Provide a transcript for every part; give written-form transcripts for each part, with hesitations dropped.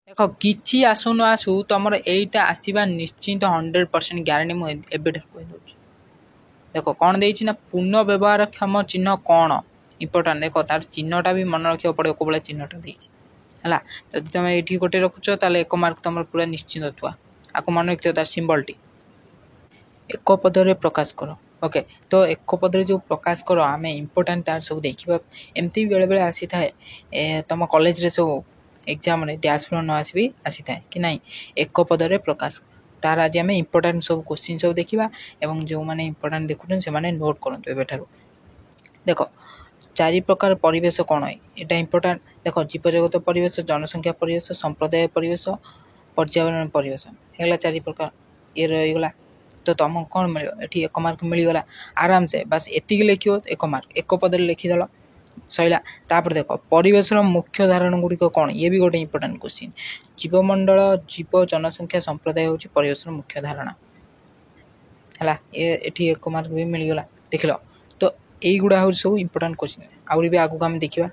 ଦେଖ କିଛି ଆସୁ ନ ଆସୁ ତମର ଏଇଟା ଆସିବା ନିଶ୍ଚିନ୍ତ 100% ଗ୍ୟାରେଣ୍ଟି ମୁଁ ଏବେଠାରୁ କହିଦେଉଛି। ଦେଖ କ'ଣ ଦେଇଛି ନା ପୁନଃ ବ୍ୟବହାରକ୍ଷମ ଚିହ୍ନ କ'ଣ ଇମ୍ପୋର୍ଟାଣ୍ଟ। ଦେଖ ତାର ଚିହ୍ନଟା ବି ମନେ ରଖିବାକୁ ପଡ଼ିବ କେଉଁ ଭଳିଆ ଚିହ୍ନଟା ଦେଇଛି ହେଲା। ଯଦି ତୁମେ ଏଇଠି ଗୋଟେ ରଖୁଛ ତାହେଲେ 1 ମାର୍କ ତୁମର ପୁରା ନିଶ୍ଚିନ୍ତ ଥୁଆ। ଆକୁ ମନେ ରଖିଥିବ ତାର ସିମ୍ବଲଟି। ଏକ ପଦରେ ପ୍ରକାଶ କର। ଓକେ, ତ ଏକ ପଦରେ ଯେଉଁ ପ୍ରକାଶ କର ଆମେ ଇମ୍ପୋର୍ଟାଣ୍ଟ ତାର ସବୁ ଦେଖିବା। ଏମିତି ବେଳେବେଳେ ଆସିଥାଏ ତୁମ କଲେଜରେ ସବୁ ଏକ୍ଜାମ୍ରେ ଡ୍ୟାସ୍ଫ୍ଲୋ ନ ଆସିବି ଆସିଥାଏ କି ନାହିଁ ଏକ ପଦରେ ପ୍ରକାଶ। ତାର ଆଜି ଆମେ ଇମ୍ପୋର୍ଟାଣ୍ଟ ସବୁ କୋଶ୍ଚିନ୍ ସବୁ ଦେଖିବା ଏବଂ ଯେଉଁମାନେ ଇମ୍ପୋର୍ଟାଣ୍ଟ ଦେଖୁଛନ୍ତି ସେମାନେ ନୋଟ୍ କରନ୍ତୁ ଏବେଠାରୁ। ଦେଖ 4 ପ୍ରକାର ପରିବେଶ କ'ଣ ଏଇଟା ଇମ୍ପୋର୍ଟାଣ୍ଟ। ଦେଖ ଜୀବଜଗତ ପରିବେଶ, ଜନସଂଖ୍ୟା ପରିବେଶ, ସମ୍ପ୍ରଦାୟ ପରିବେଶ, ପର୍ଯ୍ୟାବରଣ ପରିବେଶ ହେଇଗଲା 4 ପ୍ରକାର। ଇଏ ରହିଗଲା ତ ତୁମକୁ କ'ଣ ମିଳିବ ଏଠି 1 ମାର୍କ ମିଳିଗଲା ଆରାମସେ। ବାସ୍ ଏତିକି ଲେଖିବ 1 ମାର୍କ, ଏକ ପଦରେ ଲେଖିଦେଲ ସଇଲା। ତାପରେ ଦେଖ ପରିବେଶର ମୁଖ୍ୟ ଧାରଣ ଗୁଡ଼ିକ କ'ଣ, ଇଏ ବି ଗୋଟେ ଇମ୍ପୋର୍ଟାଣ୍ଟ କୋଶ୍ଚିନ୍। ଜୀବମଣ୍ଡଳ, ଜୀବ, ଜନସଂଖ୍ୟା, ସମ୍ପ୍ରଦାୟ ହେଉଛି ପରିବେଶର ମୁଖ୍ୟ ଧାରଣା ହେଲା। ଏଠି 1 ମାର୍କ ବି ମିଳିଗଲା ଦେଖିଲ। ତ এইগুଡ଼ା ହେଉଛି ସବୁ ଇମ୍ପୋର୍ଟାଣ୍ଟ କୋଶ୍ଚିନ୍। ଆହୁରି ବି ଆଗକୁ ଆମେ ଦେଖିବା।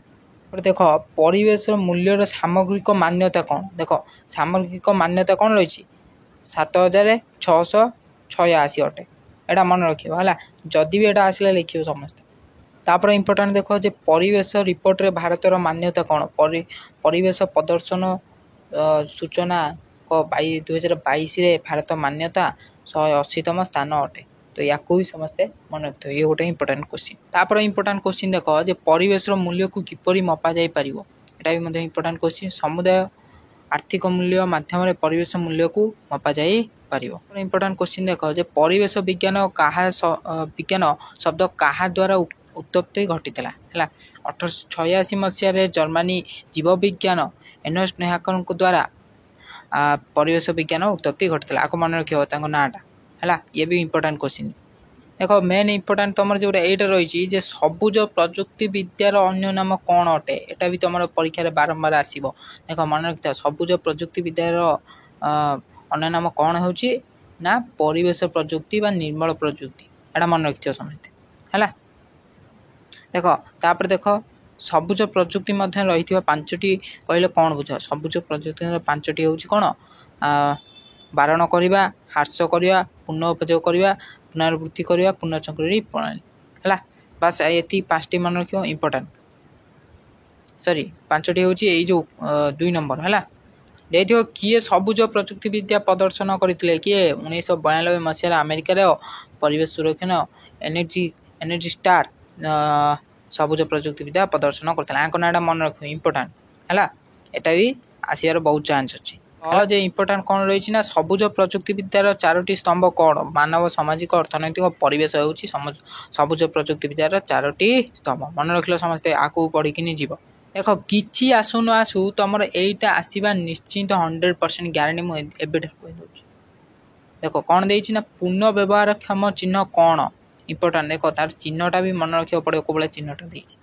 ଦେଖ ପରିବେଶର ମୂଲ୍ୟର ସାମଗ୍ରିକ ମାନ୍ୟତା କ'ଣ। ଦେଖ ସାମଗ୍ରିକ ମାନ୍ୟତା କ'ଣ ରହିଛି 7686 ଅଟେ। ଏଇଟା ମନେ ରଖିବ ହେଲା। ଯଦି ବି ଏଇଟା ଆସିଲେ ଲେଖିବ ସମସ୍ତେ। ତାପରେ ଇମ୍ପୋର୍ଟାଣ୍ଟ ଦେଖ ଯେ ପରିବେଶ ରିପୋର୍ଟରେ ଭାରତର ମାନ୍ୟତା କ'ଣ। ପରିବେଶ ପ୍ରଦର୍ଶନ ସୂଚନାଙ୍କ 2022ରେ ଭାରତ ମାନ୍ୟତା 180ତମ ସ୍ଥାନ ଅଟେ। ତ ୟାକୁ ବି ସମସ୍ତେ ମନେ ରଖିଥିବ, ଇଏ ଗୋଟେ ଇମ୍ପୋର୍ଟାଣ୍ଟ କୋଶ୍ଚିନ୍। ତାପରେ ଇମ୍ପୋର୍ଟାଣ୍ଟ କୋଶ୍ଚିନ୍ ଦେଖ ଯେ ପରିବେଶର ମୂଲ୍ୟକୁ କିପରି ମପା ଯାଇପାରିବ। ଏଇଟା ବି ମଧ୍ୟ ଇମ୍ପୋର୍ଟାଣ୍ଟ କୋଶ୍ଚିନ୍। ସମୁଦାୟ ଆର୍ଥିକ ମୂଲ୍ୟ ମାଧ୍ୟମରେ ପରିବେଶ ମୂଲ୍ୟକୁ ମପା ଯାଇପାରିବ। ଇମ୍ପୋର୍ଟାଣ୍ଟ କୋଶ୍ଚିନ୍ ଦେଖ ଯେ ପରିବେଶ ବିଜ୍ଞାନ ଶବ୍ଦ କାହା ଦ୍ୱାରା ଉତ୍ପତ୍ତି ଘଟିଥିଲା ହେଲା। 1886 ମସିହାରେ ଜର୍ମାନୀ ଜୀବବିଜ୍ଞାନ ଏର୍ଣ୍ଣଷ୍ଟ ହ୍ୟାକରଙ୍କ ଦ୍ୱାରା ପରିବେଶ ବିଜ୍ଞାନ ଉତ୍ପତ୍ତି ଘଟିଥିଲା। ଆକୁ ମନେ ରଖିବ ତାଙ୍କ ନାଁଟା ହେଲା। ଇଏ ବି ଇମ୍ପୋର୍ଟାଣ୍ଟ କୋଶ୍ଚିନ୍। ଦେଖ ମେନ୍ ଇମ୍ପୋର୍ଟାଣ୍ଟ ତୁମର ଯେଉଁଟା ଏଇଟା ରହିଛି ଯେ ସବୁଜ ପ୍ରଯୁକ୍ତି ବିଦ୍ୟାର ଅନ୍ୟ ନାମ କ'ଣ ଅଟେ। ଏଇଟା ବି ତୁମର ପରୀକ୍ଷାରେ ବାରମ୍ବାର ଆସିବ। ଦେଖ ମନେ ରଖିଥାଅ ସବୁଜ ପ୍ରଯୁକ୍ତି ବିଦ୍ୟାର ଅନ୍ୟ ନାମ କ'ଣ ହେଉଛି ନା ପରିବେଶ ପ୍ରଯୁକ୍ତି ବା ନିର୍ମଳ ପ୍ରଯୁକ୍ତି। ଏଇଟା ମନେ ରଖିଥିବ ସମସ୍ତେ ହେଲା। ଦେଖ ତାପରେ ଦେଖ ସବୁଜ ପ୍ରଯୁକ୍ତି ମଧ୍ୟରେ ରହିଥିବା 5ଟି କହିଲେ କ'ଣ ବୁଝ। ସବୁଜ ପ୍ରଯୁକ୍ତିର 5ଟି ହେଉଛି କ'ଣ ବାରଣ କରିବା, ହ୍ରାସ କରିବା, ପୁନଃ ଉପଯୋଗ କରିବା, ପୁନରାବୃତ୍ତି କରିବା, ପୁନଃଚକ୍ରଣୀ ପ୍ରଣାଳୀ ହେଲା। ବାସ୍ ଏତିକି 5ଟି ମନେ ରଖିବ ଇମ୍ପୋର୍ଟାଣ୍ଟ। 5ଟି ହେଉଛି ଏଇ ଯେଉଁ 2 ନମ୍ବର ହେଲା। ଦେଇଥିବ କିଏ ସବୁଜ ପ୍ରଯୁକ୍ତି ବିଦ୍ୟା ପ୍ରଦର୍ଶନ କରିଥିଲେ। କିଏ 1992 ମସିହାରେ ଆମେରିକାର ପରିବେଶ ସୁରକ୍ଷଣ ଏନର୍ଜି ଷ୍ଟାର ସବୁଜ ପ୍ରଯୁକ୍ତି ବିଦ୍ୟା ପ୍ରଦର୍ଶନ କରିଥିଲା। ଆଙ୍କ ନାଁଟା ମନେ ରଖିବ ଇମ୍ପୋର୍ଟାଣ୍ଟ ହେଲା। ଏଟା ବି ଆସିବାର ବହୁତ ଚାନ୍ସ ଅଛି। ଯେ ଇମ୍ପୋର୍ଟାଣ୍ଟ କ'ଣ ରହିଛି ନା ସବୁଜ ପ୍ରଯୁକ୍ତି ବିଦ୍ୟାର 4ଟି ସ୍ତମ୍ଭ କ'ଣ। ମାନବ, ସାମାଜିକ, ଅର୍ଥନୈତିକ, ପରିବେଶ ହେଉଛି ସବୁଜ ପ୍ରଯୁକ୍ତି ବିଦ୍ୟାର 4ଟି ସ୍ତମ୍ଭ। ମନେ ରଖିଲ ସମସ୍ତେ, ଆଗକୁ ପଢ଼ିକିନି ଯିବ। ଦେଖ କିଛି ଆସୁ ନ ଆସୁ ତୁମର ଏଇଟା ଆସିବା ନିଶ୍ଚିନ୍ତ 100% ଗ୍ୟାରେଣ୍ଟି ମୁଁ ଏବେଠାରୁ କହିଦେଉଛି। ଦେଖ କ'ଣ ଦେଇଛି ନା ପୁନଃ ବ୍ୟବହାରକ୍ଷମ ଚିହ୍ନ କ'ଣ ଇମ୍ପୋର୍ଟାଣ୍ଟ। ଦେଖ ତାର ଚିହ୍ନଟା ବି ମନେ ରଖିବାକୁ ପଡ଼ିବ କେଉଁ ଭଳିଆ ଚିହ୍ନଟା ଦେଇଛି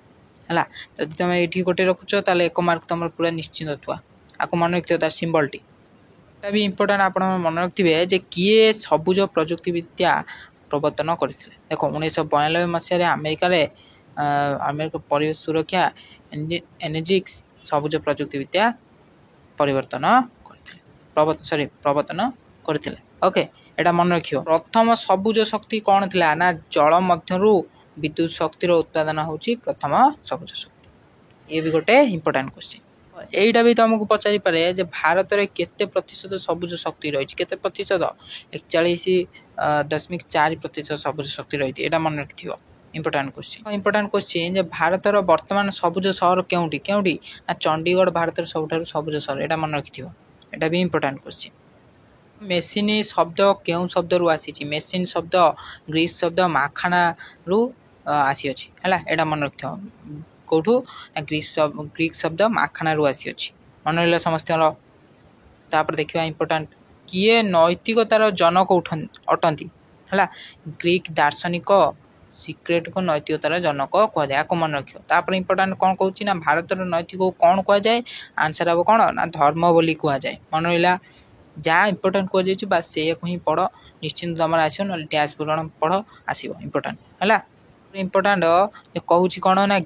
ହେଲା। ଯଦି ତୁମେ ଏଇଠି ଗୋଟେ ରଖୁଛ ତାହେଲେ 1 ମାର୍କ ତୁମର ପୁରା ନିଶ୍ଚିନ୍ତ ଥୁଆ। ଆକୁ ମନେ ରଖିଥିବ ତାର ସିମ୍ବଲଟି। ଏଟା ବି ଇମ୍ପୋର୍ଟାଣ୍ଟ ଆପଣ ମନେ ରଖିଥିବେ ଯେ କିଏ ସବୁଜ ପ୍ରଯୁକ୍ତି ବିଦ୍ୟା ପ୍ରବର୍ତ୍ତନ କରିଥିଲେ। ଦେଖ 1992 ମସିହାରେ ଆମେରିକା ପରିବେଶ ସୁରକ୍ଷା ଏନର୍ଜିକ୍ସ ସବୁଜ ପ୍ରଯୁକ୍ତି ବିଦ୍ୟା ପ୍ରବର୍ତ୍ତନ କରିଥିଲେ। ଓକେ, ଏଇଟା ମନେ ରଖିବ। ପ୍ରଥମ ସବୁଜ ଶକ୍ତି କ'ଣ ଥିଲା ନା ଜଳ ମଧ୍ୟରୁ ବିଦ୍ୟୁତ ଶକ୍ତିର ଉତ୍ପାଦନ ହେଉଛି ପ୍ରଥମ ସବୁଜ ଶକ୍ତି। ଇଏ ବି ଗୋଟେ ଇମ୍ପୋର୍ଟାଣ୍ଟ କୋଶ୍ଚିନ୍। এইটা ବି ତୁମକୁ ପଚାରିପାରେ ଯେ ଭାରତରେ କେତେ ପ୍ରତିଶତ ସବୁଜ ଶକ୍ତି ରହିଛି। କେତେ ପ୍ରତିଶତ 41.4% ସବୁଜ ଶକ୍ତି ରହିଛି। ଏଇଟା ମନେ ରଖିଥିବ ଇମ୍ପୋର୍ଟାଣ୍ଟ କୋଶ୍ଚିନ୍। ଯେ ଭାରତର ବର୍ତ୍ତମାନ ସବୁଜ ସହର କେଉଁଠି ନା ଚଣ୍ଡିଗଡ଼ ଭାରତର ସବୁଠାରୁ ସବୁଜ ସହର। ଏଇଟା ମନେ ରଖିଥିବ। ଏଇଟା ବି ଇମ୍ପୋର୍ଟାଣ୍ଟ କୋଶ୍ଚିନ୍। ମେସିନ୍ ଶବ୍ଦ କେଉଁ ଶବ୍ଦରୁ ଆସିଛି। ମେସିନ୍ ଶବ୍ଦ ଗ୍ରୀକ୍ ଶବ୍ଦ ମାଖାଣାରୁ ଆସିଅଛି ହେଲା। ଏଇଟା ମନେ ରଖିଥିବ। କେଉଁଠୁ ନା ଗ୍ରୀକ୍ ଶବ୍ଦ ମାଖାଣାରୁ ଆସିଅଛି। ମନେ ରହିଲା ସମସ୍ତଙ୍କର। ତାପରେ ଦେଖିବା ଇମ୍ପୋର୍ଟାଣ୍ଟ କିଏ ନୈତିକତାର ଜନକ ଅଟନ୍ତି ହେଲା। ଗ୍ରୀକ୍ ଦାର୍ଶନିକ ସିକ୍ରେଟକୁ ନୈତିକତାର ଜନକ କୁହାଯାଏ। ଆକୁ ମନେ ରଖିବ। ତାପରେ ଇମ୍ପୋର୍ଟାଣ୍ଟ କ'ଣ କହୁଛି ନା ଭାରତର ନୈତିକକୁ କ'ଣ କୁହାଯାଏ। ଆନ୍ସର୍ ହେବ କ'ଣ ନା ଧର୍ମ ବୋଲି କୁହାଯାଏ। ମନେ ରହିଲା। ଯାହା ଇମ୍ପୋର୍ଟାଣ୍ଟ କୁହାଯାଇଛି ବାସ୍ ସେଇଆକୁ ହିଁ ପଢ଼, ନିଶ୍ଚିନ୍ତ ତୁମର ଆସିବ। ନହେଲେ ଡ୍ୟାସ୍ ପୂରଣ ପଢ଼, ଆସିବ ଇମ୍ପୋର୍ଟାଣ୍ଟ ହେଲା। ଇମ୍ପୋର୍ଟାଣ୍ଟ କହୁଛି କ'ଣ ନା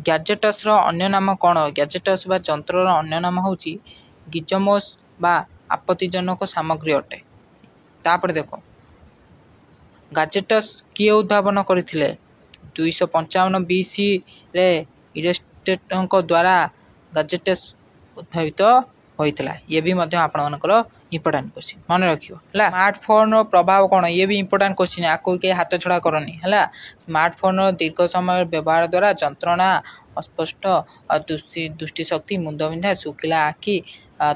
ଗ୍ୟାଜେଟସ୍ର ଅନ୍ୟ ନାମ କ'ଣ। ଗ୍ୟାଜେଟସ୍ ବା ଯନ୍ତ୍ରର ଅନ୍ୟ ନାମ ହେଉଛି ଗିଜମୋସ୍ ବା ଆପତ୍ତିଜନକ ସାମଗ୍ରୀ ଅଟେ। ତାପରେ ଦେଖ ଗାଜେଟସ୍ କିଏ ଉଦ୍ଭାବନ କରିଥିଲେ? 255 BCରେ ଇରେଷ୍ଟେଟଙ୍କ ଦ୍ୱାରା ଗାଜେଟସ୍ ଉଦ୍ଭାବିତ ହୋଇଥିଲା। ଇଏ ବି ମଧ୍ୟ ଆପଣମାନଙ୍କର ଇମ୍ପୋର୍ଟାଣ୍ଟ କ୍ୱେଶ୍ଚିନ୍ ମନେ ରଖିବ ହେଲା। ସ୍ମାର୍ଟଫୋନର ପ୍ରଭାବ କ'ଣ? ଇଏ ବି ଇମ୍ପୋର୍ଟାଣ୍ଟ କ୍ୱେଶ୍ଚିନ୍, ଆକୁ କେହି ହାତ ଛଡ଼ା କରନି ହେଲା। ସ୍ମାର୍ଟଫୋନର ଦୀର୍ଘ ସମୟ ବ୍ୟବହାର ଦ୍ୱାରା ଯନ୍ତ୍ରଣା, ଅସ୍ପଷ୍ଟ ଦୃଷ୍ଟିଶକ୍ତି, ମୁଣ୍ଡବିନ୍ଧା, ଶୁଖିଲା ଆଖି,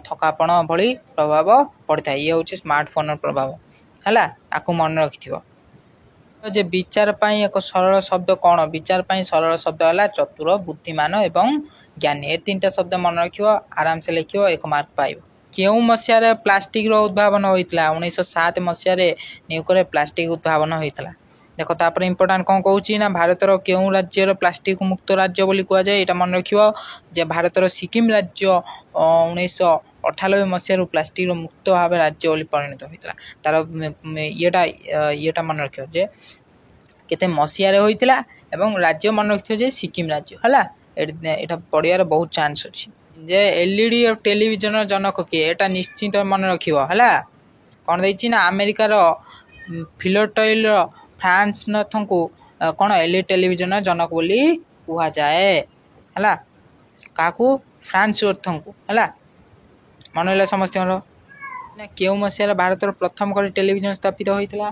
ଥକାପଣ ଭଳି ପ୍ରଭାବ ପଡ଼ିଥାଏ। ଇଏ ହେଉଛି ସ୍ମାର୍ଟଫୋନର ପ୍ରଭାବ ହେଲା, ଆକୁ ମନେ ରଖିଥିବ। ଯେ ବିଚାର ପାଇଁ ଏକ ସରଳ ଶବ୍ଦ କ'ଣ? ବିଚାର ପାଇଁ ସରଳ ଶବ୍ଦ ହେଲା ଚତୁର, ବୁଦ୍ଧିମାନ ଏବଂ ଜ୍ଞାନୀ। ଏ ତିନିଟା ଶବ୍ଦ ମନେ ରଖିବ, ଆରାମସେ ଲେଖିବ, 1 ମାର୍କ ପାଇବ। କେଉଁ ମସିହାରେ ପ୍ଲାଷ୍ଟିକର ଉଦ୍ଭାବନ ହୋଇଥିଲା? 1907 ମସିହାରେ ନ୍ୟୁୟର୍କରେ ପ୍ଲାଷ୍ଟିକ ଉଦ୍ଭାବନ ହୋଇଥିଲା। ଦେଖ ତାପରେ ଇମ୍ପୋର୍ଟାଣ୍ଟ କ'ଣ କହୁଛି ନା ଭାରତର କେଉଁ ରାଜ୍ୟର ପ୍ଲାଷ୍ଟିକ ମୁକ୍ତ ରାଜ୍ୟ ବୋଲି କୁହାଯାଏ? ଏଇଟା ମନେ ରଖିବ ଯେ ଭାରତର ସିକିମ୍ ରାଜ୍ୟ 1998 ମସିହାରୁ ପ୍ଲାଷ୍ଟିକର ମୁକ୍ତ ଭାବେ ରାଜ୍ୟ ବୋଲି ପରିଣତ ହୋଇଥିଲା। ତାର ଇଏଟା ମନେ ରଖିବ ଯେ କେତେ ମସିହାରେ ହୋଇଥିଲା ଏବଂ ରାଜ୍ୟ ମନେ ରଖିଥିବ ଯେ ସିକିମ୍ ରାଜ୍ୟ ହେଲା। ଏଇଟା ପଢ଼ିବାର ବହୁତ ଚାନ୍ସ ଅଛି। ଯେ ଏଲ୍ଇଡି ଟେଲିଭିଜନର ଜନକ କିଏ? ଏଇଟା ନିଶ୍ଚିତ ମନେ ରଖିବ ହେଲା। କ'ଣ ଦେଇଛି ନା ଆମେରିକାର ଫିଲାଡେଲଫିଆର ଫ୍ରାନ୍ସନାଥଙ୍କୁ କ'ଣ ଏଲ୍ଇଡି ଟେଲିଭିଜନର ଜନକ ବୋଲି କୁହାଯାଏ ହେଲା। କାହାକୁ? ଫ୍ରାନ୍ସନାଥଙ୍କୁ ହେଲା। ମନେ ରହିଲା ସମସ୍ତଙ୍କର ନା। କେଉଁ ମସିହାରେ ଭାରତର ପ୍ରଥମ କରି ଟେଲିଭିଜନ ସ୍ଥାପିତ ହୋଇଥିଲା?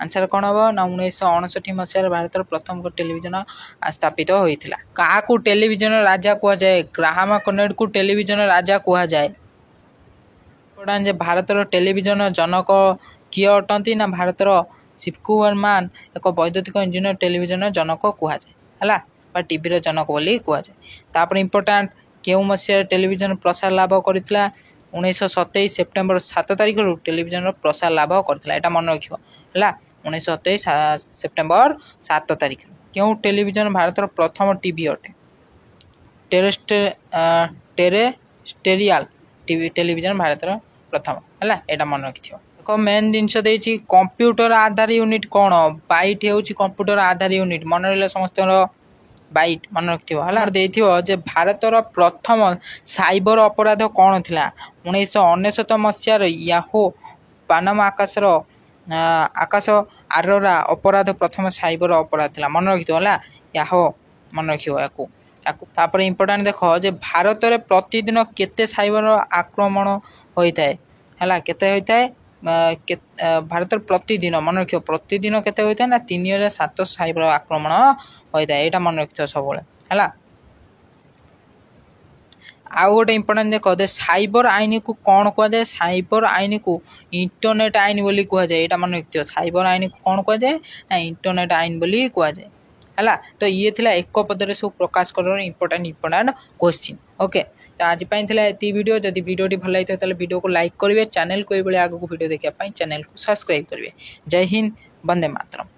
ଆନ୍ସର କ'ଣ ହେବ ନା 1959 ମସିହାରେ ଭାରତର ପ୍ରଥମ କରି ଟେଲିଭିଜନ ସ୍ଥାପିତ ହୋଇଥିଲା। କାହାକୁ ଟେଲିଭିଜନର ରାଜା କୁହାଯାଏ? ଗ୍ରାହାମ କୋନେଟଙ୍କୁ ଟେଲିଭିଜନର ରାଜା କୁହାଯାଏ। ଯେ ଭାରତର ଟେଲିଭିଜନ ଜନକ କିଏ ଅଟନ୍ତି? ନା ଭାରତର ଶିବକୁମାର ଏକ ବୈଦ୍ୟୁତିକ ଇଞ୍ଜିନିୟର ଟେଲିଭିଜନର ଜନକ କୁହାଯାଏ ହେଲା, ବା ଟିଭିର ଜନକ ବୋଲି କୁହାଯାଏ। ତାପରେ ଇମ୍ପୋର୍ଟାଣ୍ଟ କେଉଁ ମସିହାରେ ଟେଲିଭିଜନ ପ୍ରସାର ଲାଭ କରିଥିଲା? 1927 ସେପ୍ଟେମ୍ବର 7 ତାରିଖରୁ ଟେଲିଭିଜନର ପ୍ରସାର ଲାଭ କରିଥିଲା। ଏଇଟା ମନେ ରଖିବ ହେଲା। 1927 ସେପ୍ଟେମ୍ବର 7 ତାରିଖରୁ। କେଉଁ ଟେଲିଭିଜନ ଭାରତର ପ୍ରଥମ ଟିଭି ଅଟେ? ଟେରେଷ୍ଟ୍ରିଆଲ ଟେଲିଭିଜନ ଭାରତର ପ୍ରଥମ ହେଲା। ଏଇଟା ମନେ ରଖିଥିବ। ଏକ ମେନ୍ ଜିନିଷ ଦେଇଛି କମ୍ପ୍ୟୁଟର ଆଧାର ୟୁନିଟ୍ କ'ଣ? ବାଇଟ୍ ହେଉଛି କମ୍ପ୍ୟୁଟର ଆଧାର ୟୁନିଟ୍। ମନେ ରହିଲା ସମସ୍ତଙ୍କର ବାଇଟ୍ ମନେ ରଖିଥିବ ହେଲା। ଦେଇଥିବ ଯେ ଭାରତର ପ୍ରଥମ ସାଇବର ଅପରାଧ କ'ଣ ଥିଲା? 1999 ମସିହାର ୟାହୁ ପାନାମା ଆକାଶ ଆରୋରା ଅପରାଧ ପ୍ରଥମ ସାଇବର ଅପରାଧ ଥିଲା। ମନେ ରଖିଥିବ ହେଲା। ୟାହୁ ମନେ ରଖିବ ୟାକୁ। ତାପରେ ଇମ୍ପୋର୍ଟାଣ୍ଟ ଦେଖ ଯେ ଭାରତରେ ପ୍ରତିଦିନ କେତେ ସାଇବର ଆକ୍ରମଣ ହୋଇଥାଏ ହେଲା। କେତେ ହୋଇଥାଏ? ଭାରତରେ ପ୍ରତିଦିନ ମନେ ରଖିବ, ପ୍ରତିଦିନ କେତେ ହୋଇଥାଏ ନା 3700 ସାଇବର ଆକ୍ରମଣ ହୋଇଥାଏ। ଏଇଟା ମନେ ରଖିଥିବ ସବୁବେଳେ ହେଲା। ଆଉ ଗୋଟେ ଇମ୍ପୋର୍ଟାଣ୍ଟ ଦେଖ ଯେ ସାଇବର ଆଇନକୁ କ'ଣ କୁହାଯାଏ? ସାଇବର ଆଇନକୁ ଇଣ୍ଟରନେଟ୍ ଆଇନ ବୋଲି କୁହାଯାଏ। ଏଇଟା ମନେ ରଖିଥିବ। ସାଇବର ଆଇନକୁ କ'ଣ କୁହାଯାଏ? ନା ଇଣ୍ଟରନେଟ୍ ଆଇନ ବୋଲି କୁହାଯାଏ ହେଲା। ତ ଇଏ ଥିଲା ଏକ ପଦରେ ସବୁ ପ୍ରକାଶ କରିବାର ଇମ୍ପୋର୍ଟାଣ୍ଟ କ୍ୱେଶ୍ଚିନ୍। ଓକେ, ତ ଆଜି ପାଇଁ ଥିଲା ଏତିକି ଭିଡ଼ିଓ। ଯଦି ଭିଡ଼ିଓଟି ଭଲ ଲାଗିଥାଏ ତାହେଲେ ଭିଡ଼ିଓକୁ ଲାଇକ୍ କରିବେ। ଚ୍ୟାନେଲକୁ ଏଇଭଳି ଆଗକୁ ଭିଡ଼ିଓ ଦେଖିବା ପାଇଁ ଚ୍ୟାନେଲକୁ ସବସ୍କ୍ରାଇବ୍ କରିବେ। ଜୟ ହିନ୍ଦ, ବନ୍ଦେ ମାତରମ୍।